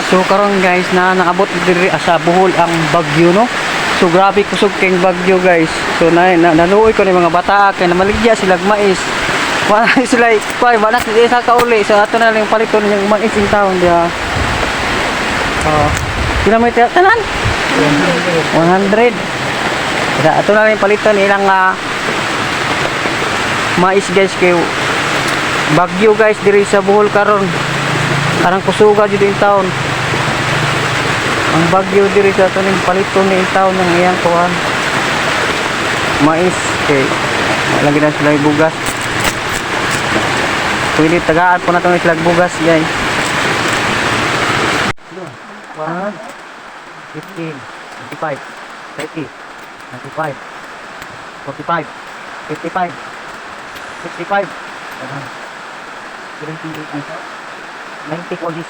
So karon guys na nakabot diri sa Bohol ang bagyo no. So grabe kusog king bagyo guys. So nanuoy ko ni mga bata kay namaligya sila og mais. Wala sila kuy wala sila sa kauli. So ato na lang paliton yung mais in town dia. Kilometer tanan 100. Kaya ato na lang paliton ilang mais guys kay bagyo guys diri sa Bohol karon. Arang kusuga jud in town. Ang bagyo diri sa ato ning paliton ni in town ng iyang kuan. Mais kay lagi na sila bugas. Pwede tagaan po natin sila bugas guys. 1 15 25 30 95 45 55 65 90 all this